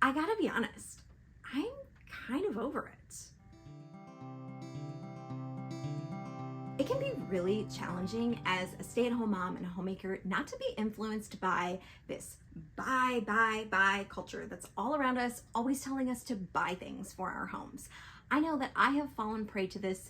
I gotta be honest, I'm kind of over it. It can be really challenging as a stay-at-home mom and a homemaker not to be influenced by this buy culture that's all around us, always telling us to buy things for our homes. I know that I have fallen prey to this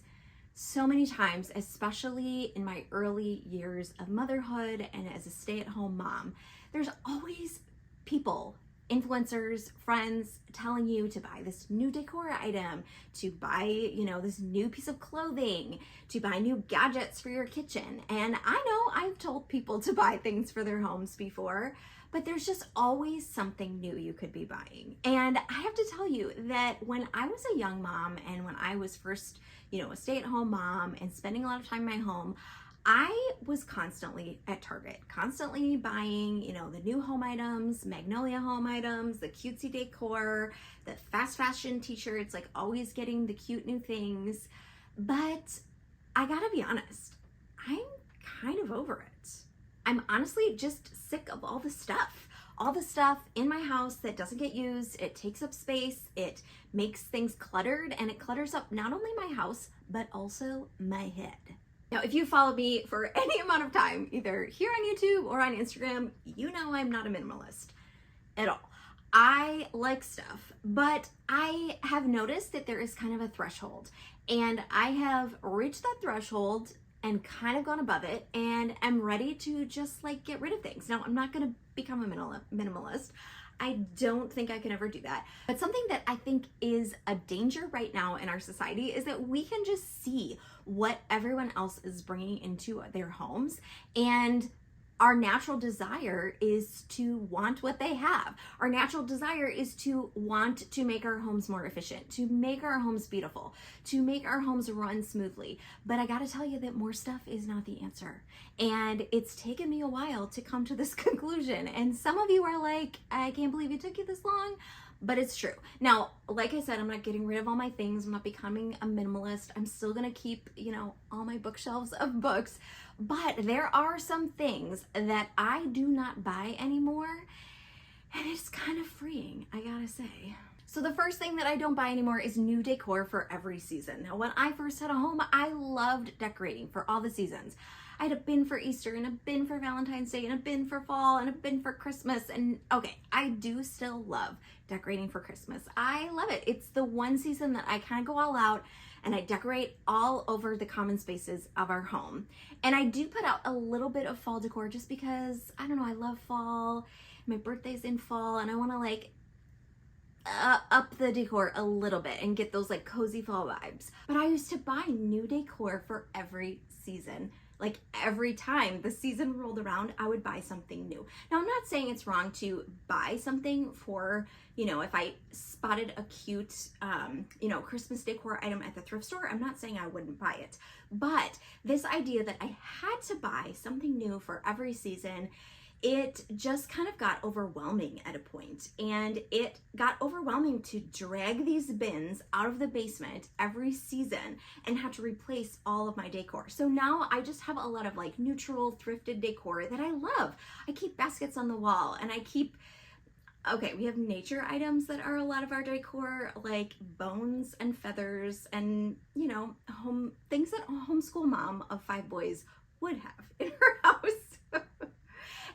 so many times, especially in my early years of motherhood and as a stay-at-home mom. There's always people, influencers, friends telling you to buy this new decor item, to buy, this new piece of clothing, to buy new gadgets for your kitchen. And I know I've told people to buy things for their homes before, but there's just always something new you could be buying. And I have to tell you that when I was a young mom and when I was first, a stay-at-home mom and spending a lot of time in my home, I was constantly at Target, constantly buying, the new home items, Magnolia home items, the cutesy decor, the fast fashion t-shirts, like always getting the cute new things. But I gotta be honest, I'm kind of over it. I'm honestly just sick of all the stuff in my house that doesn't get used. It takes up space, it makes things cluttered, and it clutters up not only my house, but also my head. Now, if you follow me for any amount of time, either here on YouTube or on Instagram, you know I'm not a minimalist at all. I like stuff, but I have noticed that there is kind of a threshold, and I have reached that threshold and kind of gone above it, and I'm ready to just get rid of things. Now, I'm not gonna become a minimalist. I don't think I can ever do that. But something that I think is a danger right now in our society is that we can just see what everyone else is bringing into their homes, and our natural desire is to want what they have. Our natural desire is to want to make our homes more efficient, to make our homes beautiful, to make our homes run smoothly. But I gotta tell you that more stuff is not the answer. And it's taken me a while to come to this conclusion. And some of you are like, I can't believe it took you this long. But it's true. Now, like I said, I'm not getting rid of all my things. I'm not becoming a minimalist. I'm still gonna keep, all my bookshelves of books. But there are some things that I do not buy anymore, and it's kind of freeing, I gotta say. So the first thing that I don't buy anymore is new decor for every season. Now, when I first had a home, I loved decorating for all the seasons. I had a bin for Easter and a bin for Valentine's Day and a bin for fall and a bin for Christmas. And okay, I do still love decorating for Christmas. I love it. It's the one season that I kind of go all out and I decorate all over the common spaces of our home. And I do put out a little bit of fall decor just because, I don't know, I love fall. My birthday's in fall and I want to up the decor a little bit and get those cozy fall vibes. But I used to buy new decor for every season. Every time the season rolled around, I would buy something new. Now, I'm not saying it's wrong to buy something for, if I spotted a cute, Christmas decor item at the thrift store, I'm not saying I wouldn't buy it. But this idea that I had to buy something new for every season, it just kind of got overwhelming at a point. And it got overwhelming to drag these bins out of the basement every season and have to replace all of my decor. So now I just have a lot of neutral thrifted decor that I love. I keep baskets on the wall and I keep, we have nature items that are a lot of our decor, like bones and feathers and, home things that a homeschool mom of 5 boys would have in her house.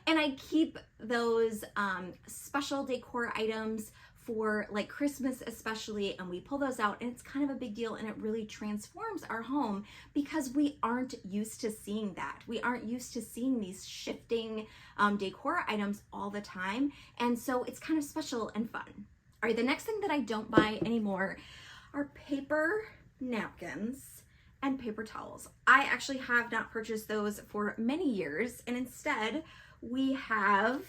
And I keep those special decor items for Christmas especially, and we pull those out and it's kind of a big deal and it really transforms our home because we aren't used to seeing that. We aren't used to seeing these shifting decor items all the time. And so it's kind of special and fun. All right, the next thing that I don't buy anymore are paper napkins and paper towels. I actually have not purchased those for many years, and instead we have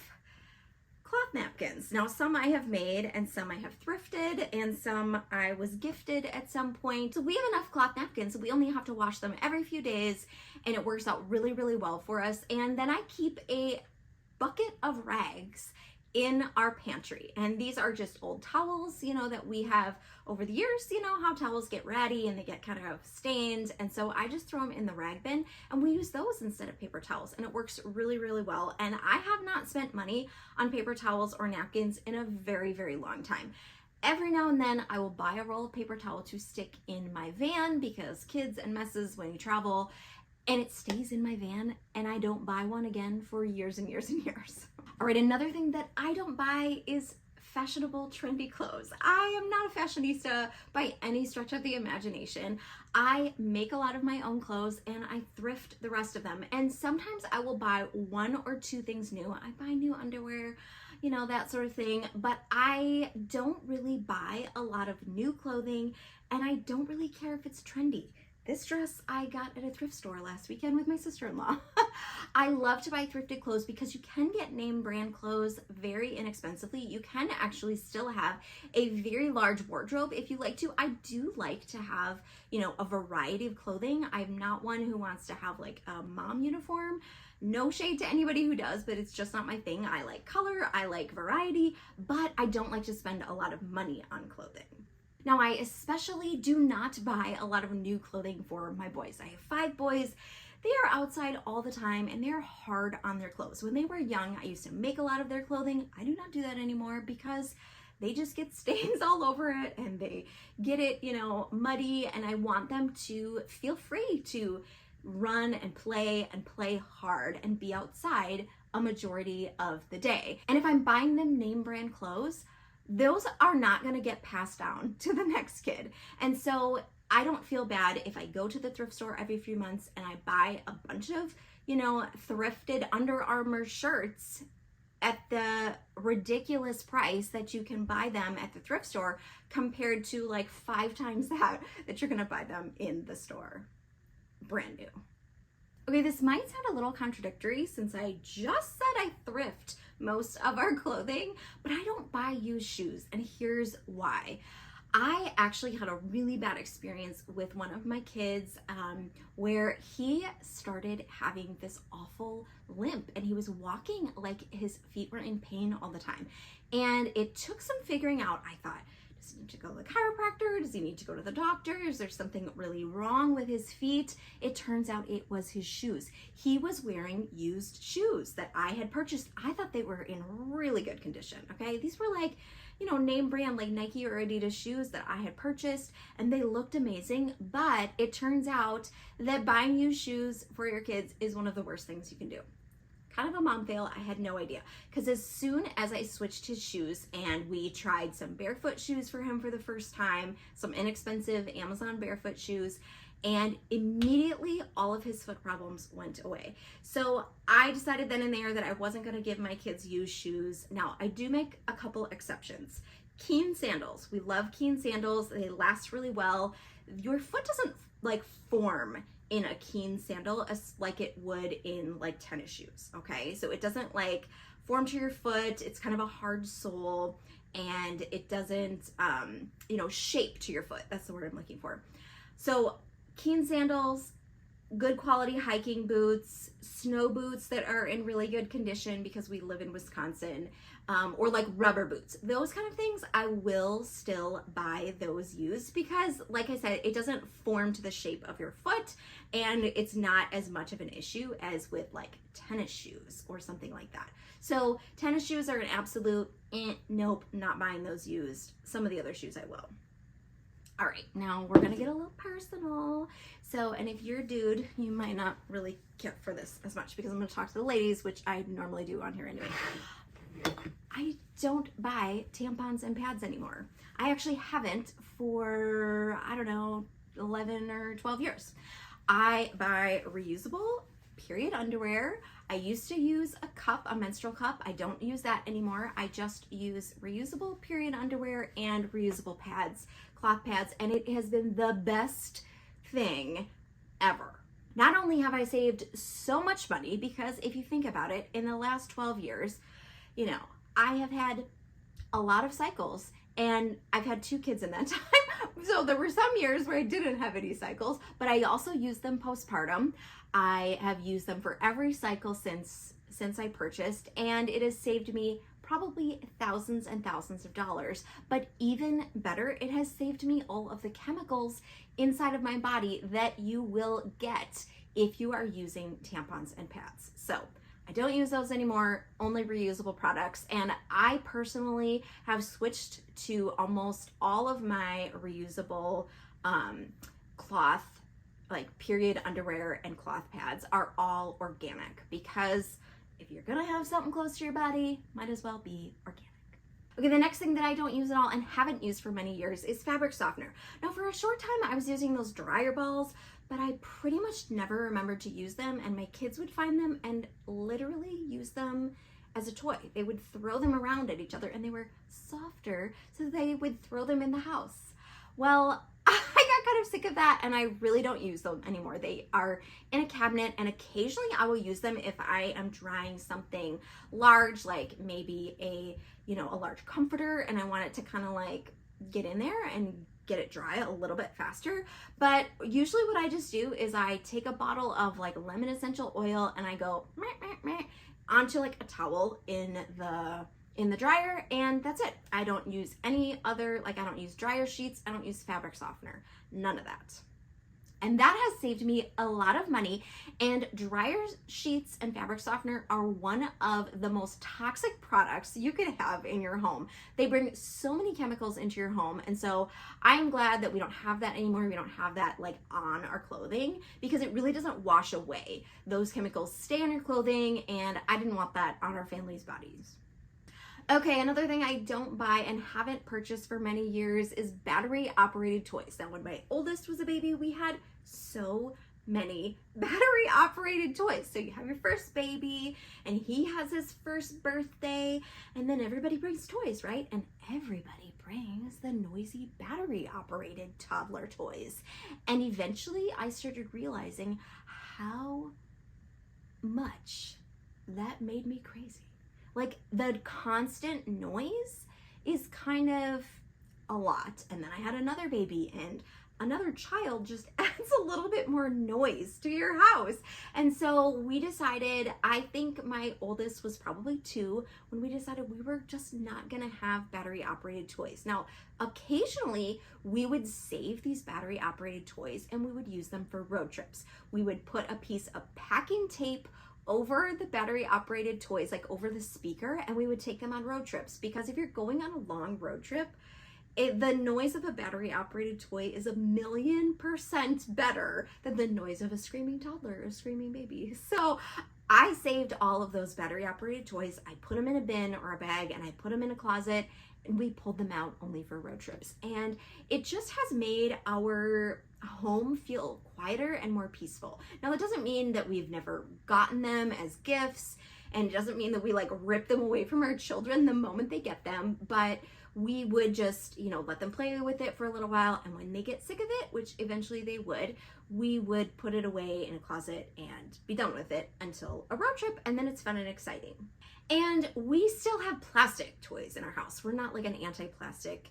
cloth napkins. Now, some I have made and some I have thrifted and some I was gifted at some point. So we have enough cloth napkins, so we only have to wash them every few days and it works out really, really well for us. And then I keep a bucket of rags in our pantry. And these are just old towels, that we have over the years. You know how towels get ratty and they get kind of stained. And so I just throw them in the rag bin and we use those instead of paper towels. And it works really, really well. And I have not spent money on paper towels or napkins in a very, very long time. Every now and then I will buy a roll of paper towel to stick in my van because kids and messes when you travel, and it stays in my van and I don't buy one again for years and years and years. All right, another thing that I don't buy is fashionable, trendy clothes. I am not a fashionista by any stretch of the imagination. I make a lot of my own clothes and I thrift the rest of them. And sometimes I will buy one or two things new. I buy new underwear, that sort of thing, but I don't really buy a lot of new clothing and I don't really care if it's trendy. This dress I got at a thrift store last weekend with my sister-in-law. I love to buy thrifted clothes because you can get name brand clothes very inexpensively. You can actually still have a very large wardrobe if you like to. I do like to have, a variety of clothing. I'm not one who wants to have like a mom uniform. No shade to anybody who does, but it's just not my thing. I like color, I like variety, but I don't like to spend a lot of money on clothing. Now, I especially do not buy a lot of new clothing for my boys. I have 5 boys. They are outside all the time and they're hard on their clothes. When they were young, I used to make a lot of their clothing. I do not do that anymore because they just get stains all over it and they get it, muddy, and I want them to feel free to run and play hard and be outside a majority of the day. And if I'm buying them name brand clothes, those are not going to get passed down to the next kid. And so I don't feel bad if I go to the thrift store every few months and I buy a bunch of, thrifted Under Armour shirts at the ridiculous price that you can buy them at the thrift store compared to like 5 times that you're going to buy them in the store brand new. Okay, this might sound a little contradictory since I just said I thrift most of our clothing, but I don't buy used shoes, and here's why. I actually had a really bad experience with one of my kids where he started having this awful limp and he was walking like his feet were in pain all the time. And it took some figuring out. I thought, does he need to go to the chiropractor? Does he need to go to the doctor? Is there something really wrong with his feet? It turns out it was his shoes. He was wearing used shoes that I had purchased. I thought they were in really good condition, okay? These were like, name brand like Nike or Adidas shoes that I had purchased, and they looked amazing, but it turns out that buying used shoes for your kids is one of the worst things you can do. Kind of a mom fail. I had no idea, because as soon as I switched his shoes and we tried some barefoot shoes for him for the first time, some inexpensive Amazon barefoot shoes, and immediately all of his foot problems went away. So I decided then and there that I wasn't going to give my kids used shoes. Now, I do make a couple exceptions. Keen sandals. We love Keen sandals. They last really well. Your foot doesn't like form in a Keen sandal as like it would in like tennis shoes, okay? So it doesn't like form to your foot. It's kind of a hard sole and it doesn't, shape to your foot. That's the word I'm looking for. So Keen sandals, good quality hiking boots, snow boots that are in really good condition because we live in Wisconsin, or like rubber boots. Those kind of things, I will still buy those used because, like I said, it doesn't form to the shape of your foot and it's not as much of an issue as with like tennis shoes or something like that. So tennis shoes are an absolute, nope, not buying those used. Some of the other shoes I will. All right, now we're gonna get a little personal. So, and if you're a dude, you might not really care for this as much because I'm gonna talk to the ladies, which I normally do on here anyway. I don't buy tampons and pads anymore. I actually haven't for, 11 or 12 years. I buy reusable period underwear. I used to use a cup, a menstrual cup. I don't use that anymore. I just use reusable period underwear and reusable pads, cloth pads, and it has been the best thing ever. Not only have I saved so much money, because if you think about it, in the last 12 years, I have had a lot of cycles and I've had 2 kids in that time. So there were some years where I didn't have any cycles, but I also used them postpartum. I have used them for every cycle since I purchased, and it has saved me probably thousands and thousands of dollars. But even better, it has saved me all of the chemicals inside of my body that you will get if you are using tampons and pads. So I don't use those anymore, only reusable products. And I personally have switched to almost all of my reusable cloth, like period underwear and cloth pads are all organic, because if you're gonna have something close to your body, might as well be organic. Okay, the next thing that I don't use at all and haven't used for many years is fabric softener. Now, for a short time, I was using those dryer balls, but I pretty much never remembered to use them, and my kids would find them and literally use them as a toy. They would throw them around at each other, and they were softer, so they would throw them in the house. Well, I got kind of sick of that, and I really don't use them anymore. They are in a cabinet, and occasionally I will use them if I am drying something large, like maybe a large comforter, and I want it to kind of like get in there and get it dry a little bit faster. But usually what I just do is I take a bottle of like lemon essential oil and I go meh, meh, meh, onto like a towel in the dryer, and that's it. I don't use any other, like I don't use dryer sheets, I don't use fabric softener, none of that. And that has saved me a lot of money. And dryer sheets and fabric softener are one of the most toxic products you could have in your home. They bring so many chemicals into your home. And so I'm glad that we don't have that anymore. We don't have that like on our clothing, because it really doesn't wash away. Those chemicals stay on your clothing, and I didn't want that on our family's bodies. Okay, another thing I don't buy and haven't purchased for many years is battery operated toys. Now, when my oldest was a baby, we had so many battery operated toys. So you have your first baby and he has his first birthday, and then everybody brings toys, right? And everybody brings the noisy battery operated toddler toys. And eventually I started realizing how much that made me crazy. Like, the constant noise is kind of a lot. And then I had another baby, and another child just adds a little bit more noise to your house. And so we decided, I think my oldest was probably 2, when we decided we were just not gonna have battery operated toys. Now, occasionally we would save these battery operated toys and we would use them for road trips. We would put a piece of packing tape over the battery operated toys, like over the speaker, and we would take them on road trips. Because if you're going on a long road trip, the noise of a battery operated toy is 1,000,000% better than the noise of a screaming toddler or a screaming baby. So I saved all of those battery operated toys. I put them in a bin or a bag, and I put them in a closet, and we pulled them out only for road trips. And it just has made our home feel quieter and more peaceful. Now, that doesn't mean that we've never gotten them as gifts, and it doesn't mean that we like rip them away from our children the moment they get them, but we would just, let them play with it for a little while, and when they get sick of it, which eventually they would, we would put it away in a closet and be done with it until a road trip, and then it's fun and exciting. And we still have plastic toys in our house. We're not like an anti-plastic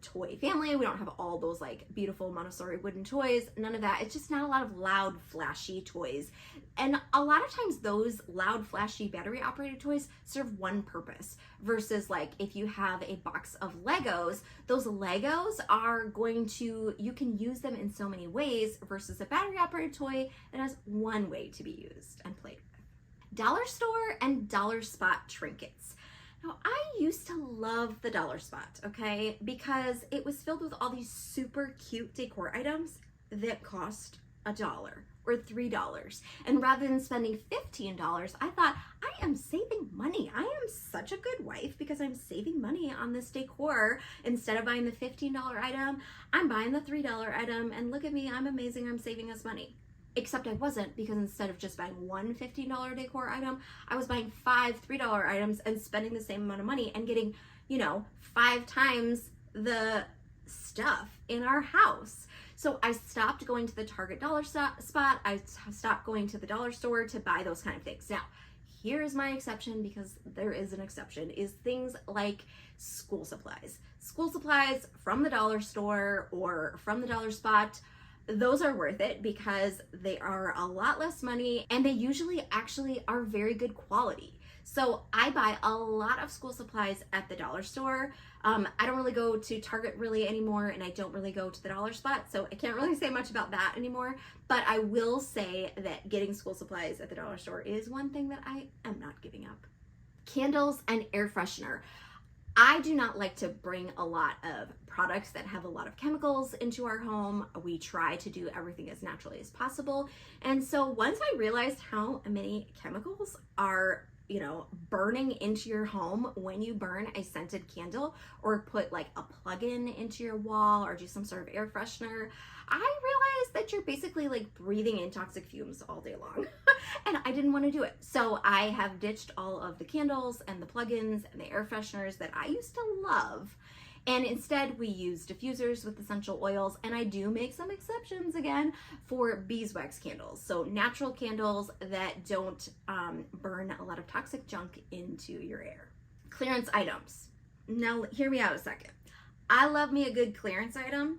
toy family. We don't have all those like beautiful Montessori wooden toys, none of that. It's just not a lot of loud, flashy toys. And a lot of times those loud, flashy battery operated toys serve one purpose, versus like if you have a box of Legos, those Legos are you can use them in so many ways, versus a battery operated toy that has one way to be used and played with. Dollar store and dollar spot trinkets. Now, I used to love the dollar spot, okay, because it was filled with all these super cute decor items that cost $1 or $3. And rather than spending $15, I thought, I am saving money. I am such a good wife because I'm saving money on this decor. Instead of buying the $15 item, I'm buying the $3 item, and look at me, I'm amazing, I'm saving us money. Except I wasn't, because instead of just buying one $15 decor item, I was buying 5 $3 items and spending the same amount of money and getting, 5 times the stuff in our house. So I stopped going to the Target dollar spot. I stopped going to the dollar store to buy those kind of things. Now, here's my exception, because there is an exception, is things like school supplies. School supplies from the dollar store or from the dollar spot, those are worth it because they are a lot less money, and they usually actually are very good quality. So I buy a lot of school supplies at the dollar store. I don't really go to Target really anymore, and I don't really go to the dollar spot, so I can't really say much about that anymore. But I will say that getting school supplies at the dollar store is one thing that I am not giving up. Candles and air freshener. I do not like to bring a lot of products that have a lot of chemicals into our home. We try to do everything as naturally as possible. And so once I realized how many chemicals are, burning into your home when you burn a scented candle or put like a plug-in into your wall or do some sort of air freshener, I realized that you're basically like breathing in toxic fumes all day long. And I didn't want to do it. So I have ditched all of the candles and the plugins and the air fresheners that I used to love. And instead we use diffusers with essential oils, and I do make some exceptions again for beeswax candles. So natural candles that don't burn a lot of toxic junk into your air. Clearance items. Now hear me out a second. I love me a good clearance item,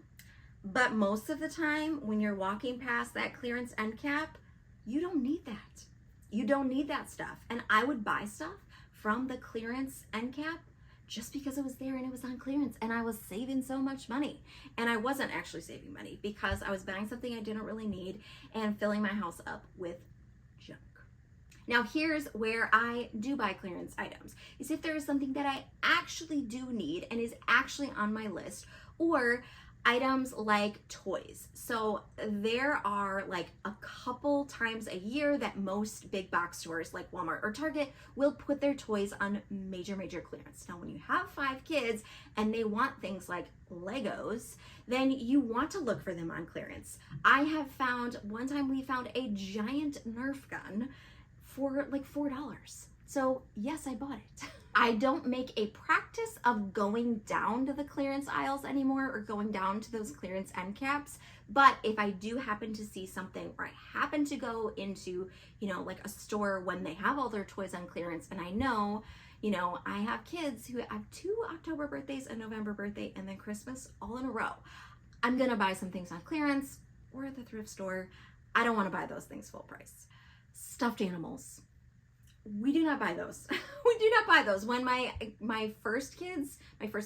but most of the time when you're walking past that clearance end cap, you don't need that. You don't need that stuff. And I would buy stuff from the clearance end cap just because it was there and it was on clearance, and I was saving so much money. And I wasn't actually saving money because I was buying something I didn't really need and filling my house up with junk. Now here's where I do buy clearance items, is if there is something that I actually do need and is actually on my list, or items like toys. So there are like a couple times a year that most big box stores like Walmart or Target will put their toys on major clearance. Now when you have 5 kids and they want things like Legos, then you want to look for them on clearance. I have found, one time we found a giant Nerf gun for like $4. So yes, I bought it. I don't make a practice of going down to the clearance aisles anymore or going down to those clearance end caps. But if I do happen to see something, or I happen to go into, like a store when they have all their toys on clearance, and I know, I have kids who have 2 October birthdays, a November birthday, and then Christmas all in a row, I'm gonna buy some things on clearance or at the thrift store. I don't wanna buy those things full price. Stuffed animals. We do not buy those. We do not buy those. When my first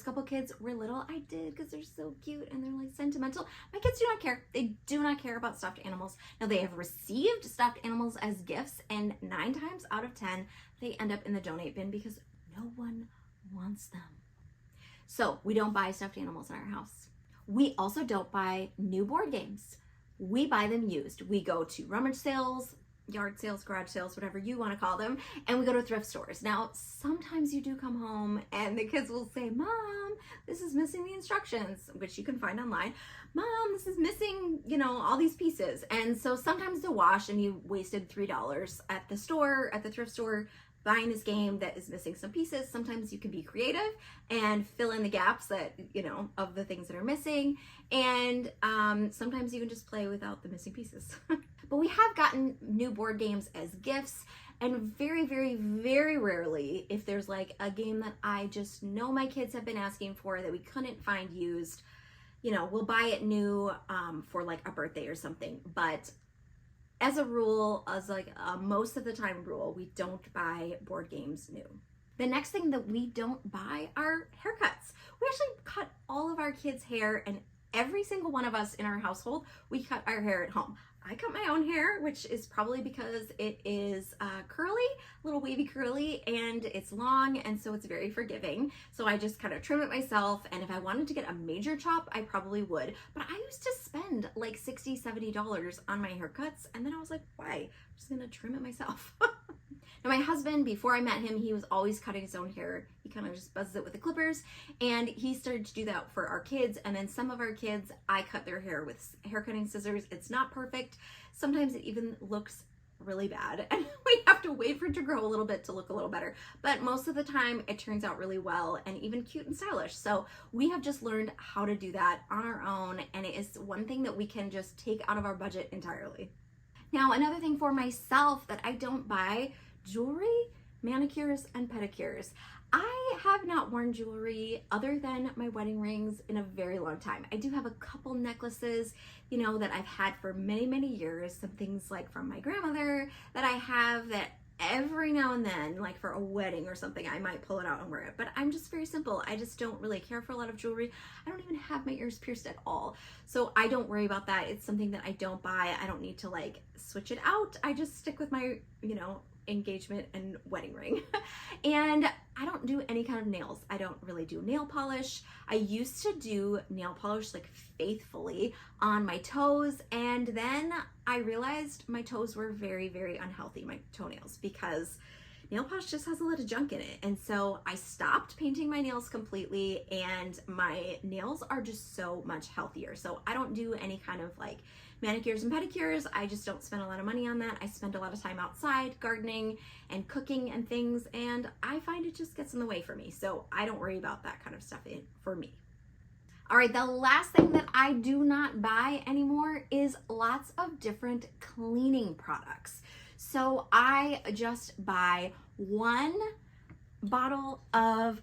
couple kids were little, I did, because they're so cute and they're like sentimental. My kids do not care. They do not care about stuffed animals. Now they have received stuffed animals as gifts, and 9 times out of 10, they end up in the donate bin because no one wants them. So we don't buy stuffed animals in our house. We also don't buy new board games. We buy them used. We go to rummage sales, yard sales, garage sales, whatever you want to call them, and we go to thrift stores. Now, sometimes you do come home and the kids will say, Mom, this is missing the instructions, which you can find online. Mom, this is missing, all these pieces. And so sometimes to wash, and you wasted $3 at the store, at the thrift store, buying this game that is missing some pieces. Sometimes you can be creative and fill in the gaps that, of the things that are missing. And sometimes you can just play without the missing pieces. But we have gotten new board games as gifts, and very rarely, if there's like a game that I just know my kids have been asking for that we couldn't find used, we'll buy it new for like a birthday or something. But as a rule, as like a most of the time rule, we don't buy board games new. The next thing that we don't buy are haircuts. We actually cut all of our kids' hair, and every single one of us in our household, we cut our hair at home. I cut my own hair, which is probably because it is curly, a little wavy curly, and it's long, and so it's very forgiving. So I just kind of trim it myself, and if I wanted to get a major chop, I probably would. But I used to spend like $60, $70 on my haircuts, and then I was like, why? I'm just gonna trim it myself. Now my husband, before I met him, he was always cutting his own hair. He kind of just buzzes it with the clippers, and he started to do that for our kids. And then some of our kids, I cut their hair with hair cutting scissors. It's not perfect. Sometimes it even looks really bad, and we have to wait for it to grow a little bit to look a little better. But most of the time it turns out really well and even cute and stylish. So we have just learned how to do that on our own, and it is one thing that we can just take out of our budget entirely. Now, another thing for myself that I don't buy: jewelry, manicures, and pedicures. I have not worn jewelry other than my wedding rings in a very long time. I do have a couple necklaces, that I've had for many years. Some things like from my grandmother that I have that every now and then, like for a wedding or something, I might pull it out and wear it. But I'm just very simple. I just don't really care for a lot of jewelry. I don't even have my ears pierced at all. So I don't worry about that. It's something that I don't buy. I don't need to like switch it out. I just stick with my, you know, engagement and wedding ring. And I don't do any kind of nails. I don't really do nail polish. I used to do nail polish like faithfully on my toes, and then I realized my toes were very, very unhealthy, my toenails, because nail polish just has a lot of junk in it. And so I stopped painting my nails completely, and my nails are just so much healthier. So I don't do any kind of like manicures and pedicures. I just don't spend a lot of money on that. I spend a lot of time outside gardening and cooking and things, and I find it just gets in the way for me. So I don't worry about that kind of stuff for me. All right, the last thing that I do not buy anymore is lots of different cleaning products. So I just buy one bottle of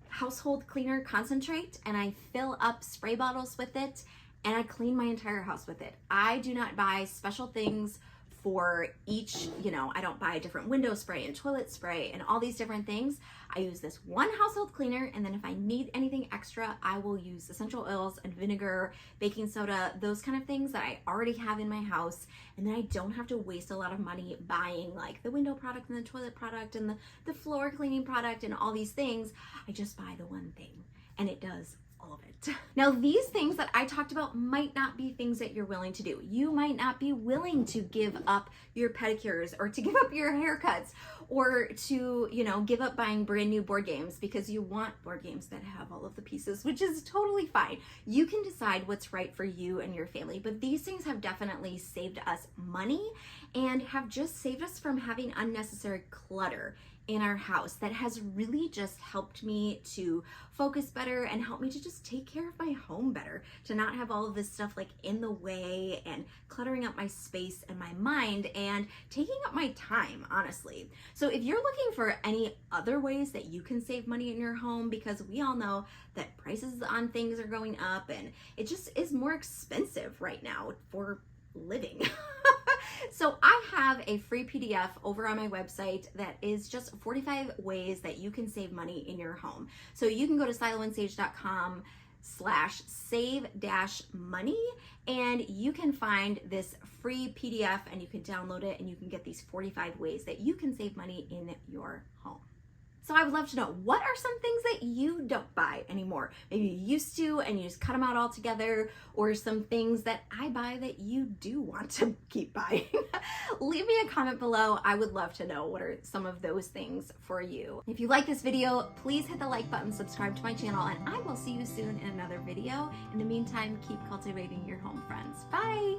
household cleaner concentrate, and I fill up spray bottles with it, and I clean my entire house with it. I do not buy special things for each, you know, I don't buy a different window spray and toilet spray and all these different things. I use this one household cleaner, and then if I need anything extra, I will use essential oils and vinegar, baking soda, those kind of things that I already have in my house. And then I don't have to waste a lot of money buying like the window product and the toilet product and the floor cleaning product and all these things. I just buy the one thing, and it does all of it. Now, these things that I talked about might not be things that you're willing to do. You might not be willing to give up your pedicures, or to give up your haircuts, or to, you know, give up buying brand new board games because you want board games that have all of the pieces, which is totally fine. You can decide what's right for you and your family, but these things have definitely saved us money and have just saved us from having unnecessary clutter in our house that has really just helped me to focus better and help me to just take care of my home better, to not have all of this stuff like in the way and cluttering up my space and my mind and taking up my time, honestly. So if you're looking for any other ways that you can save money in your home, because we all know that prices on things are going up and it just is more expensive right now for living. So I have a free PDF over on my website that is just 45 ways that you can save money in your home. So you can go to siloandsage.com/save-money, and you can find this free PDF and you can download it, and you can get these 45 ways that you can save money in your home. So I would love to know, what are some things that you don't buy anymore? Maybe you used to and you just cut them out altogether, or some things that I buy that you do want to keep buying. Leave me a comment below. I would love to know what are some of those things for you. If you like this video, please hit the like button, subscribe to my channel, and I will see you soon in another video. In the meantime, keep cultivating your home, friends. Bye.